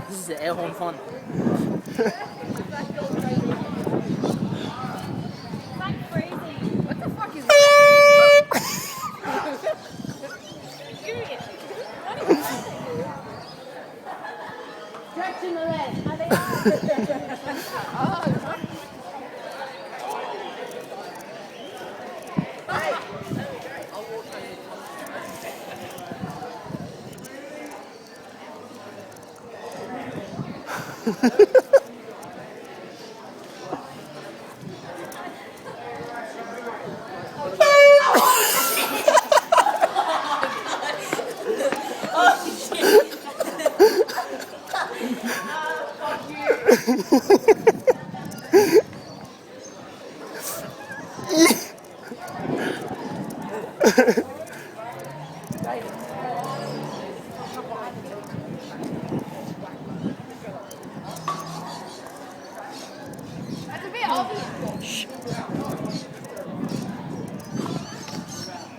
This is air horn fun. What the fuck is that? Stretching the legs. That's a bit obvious.